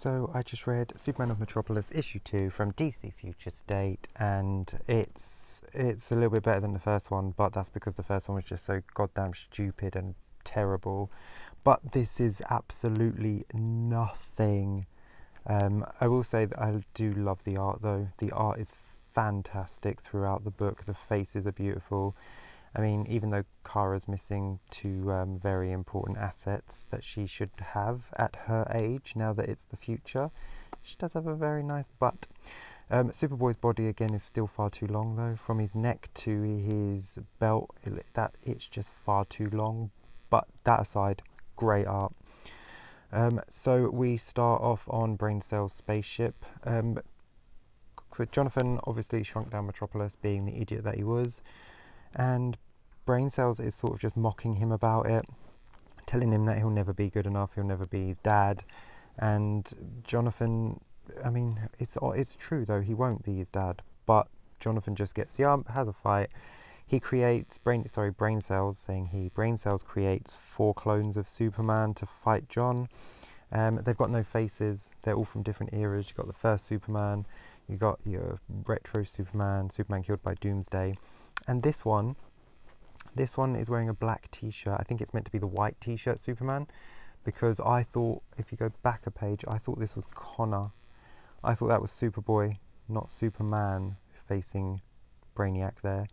So I just read Superman of Metropolis issue 2 from DC Future State, and it's a little bit better than the first one, but that's because the first one was just so goddamn stupid and terrible. But this is absolutely nothing. I will say that I do love the art though. The art is fantastic throughout the book. The faces are beautiful. I mean, even though Kara's missing two very important assets that she should have at her age, now that it's the future, she does have a very nice butt. Superboy's body, again, is still far too long, though. From his neck to his belt, it's just far too long. But that aside, great art. So we start off on Brain Cell's spaceship. Jonathan obviously shrunk down Metropolis, being the idiot that he was. And Brain Cells is sort of just mocking him about it, telling him that he'll never be good enough, he'll never be his dad. And Jonathan, I mean, it's true though, he won't be his dad. But Jonathan just gets the ump, has a fight. He creates Brain Cells creates 4 clones of Superman to fight John. They've got no faces, they're all from different eras. You've got the first Superman, you got your retro Superman killed by Doomsday. And this one is wearing a black t-shirt. I think it's meant to be the white t-shirt Superman, because I thought, if you go back a page, I thought this was Connor. I thought that was Superboy, not Superman, facing Brainiac there.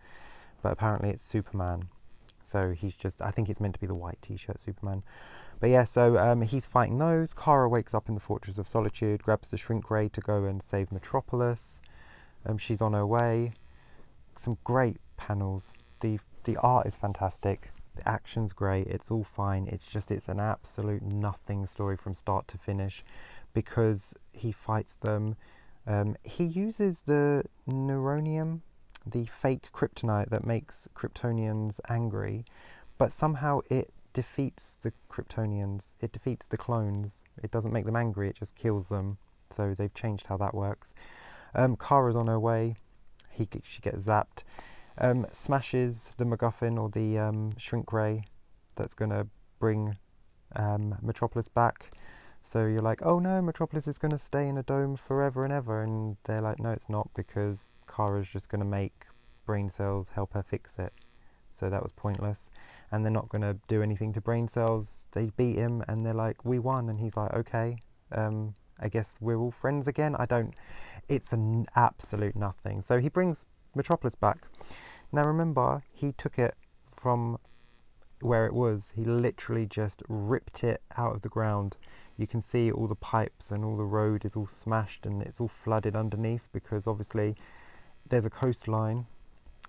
But apparently it's Superman. So I think it's meant to be the white t-shirt Superman. But yeah, so he's fighting those. Kara wakes up in the Fortress of Solitude, grabs the shrink ray to go and save Metropolis. She's on her way. Some great panels. The art is fantastic. The action's great. It's all fine. It's an absolute nothing story from start to finish, because he fights them. He uses the Neuronium, the fake kryptonite that makes Kryptonians angry, but somehow it defeats the Kryptonians. It defeats the clones. It doesn't make them angry. It just kills them. So they've changed how that works. Kara's on her way. She gets zapped. Smashes the MacGuffin, or the shrink ray that's going to bring Metropolis back. So you're like, oh no, Metropolis is going to stay in a dome forever and ever. And they're like, no, it's not, because Kara's just going to make Brain Cells help her fix it. So that was pointless. And they're not going to do anything to Brain Cells. They beat him and they're like, we won. And he's like, okay, I guess we're all friends again. It's an absolute nothing. So he brings Metropolis back. Now remember, he took it from where it was. He literally just ripped it out of the ground. You can see all the pipes and all the road is all smashed and it's all flooded underneath, because obviously there's a coastline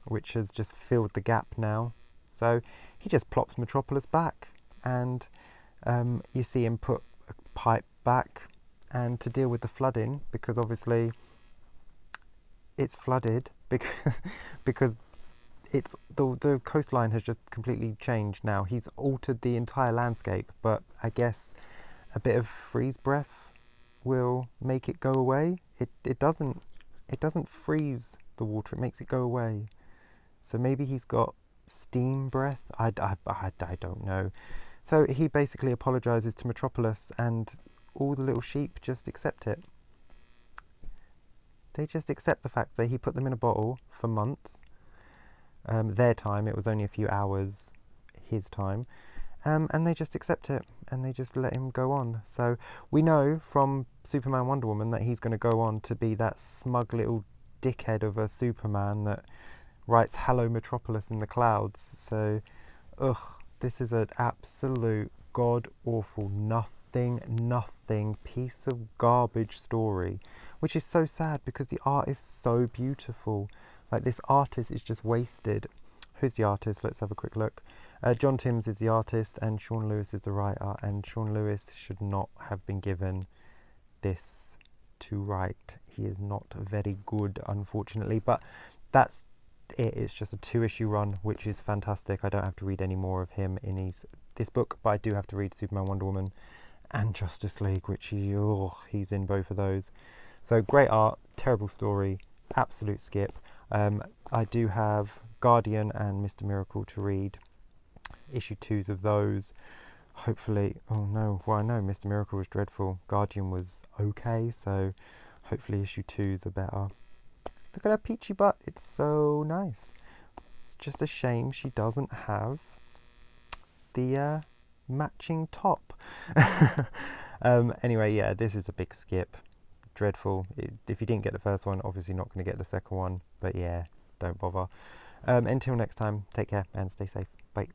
which has just filled the gap now. So he just plops Metropolis back, and you see him put a pipe back, and to deal with the flooding, because obviously it's flooded because it's the coastline has just completely changed now. He's altered the entire landscape, but I guess a bit of freeze breath will make it go away. It doesn't freeze the water, it makes it go away. So maybe he's got steam breath. I don't know. So he basically apologizes to Metropolis, and all the little sheep just accept it. They just accept the fact that he put them in a bottle for months. Their time, it was only a few hours, his time. And they just accept it, and they just let him go on. So we know from Superman Wonder Woman that he's going to go on to be that smug little dickhead of a Superman that writes "Hello Metropolis" in the clouds. So, this is an absolute god-awful nothing piece of garbage story, which is so sad because the art is so beautiful. Like, this artist is just wasted. Who's the artist? Let's have a quick look. John Timms is the artist and Sean Lewis is the writer, and Sean Lewis should not have been given this to write. He is not very good, unfortunately, but that's it. It's just a 2-issue run, which is fantastic. I don't have to read any more of him in this book, but I do have to read Superman, Wonder Woman and Justice League, which he's in both of those. So great art, terrible story, absolute skip. I do have Guardian and Mr. Miracle to read, issue 2s of those. hopefully, oh no, well I know Mr. Miracle was dreadful. Guardian was okay, so hopefully issue 2's are better. Look at her peachy butt, it's so nice. It's just a shame she doesn't have the matching top. Anyway, yeah, this is a big skip. Dreadful. If you didn't get the first one, obviously not going to get the second one, but yeah, don't bother. Until next time, take care and stay safe. Bye.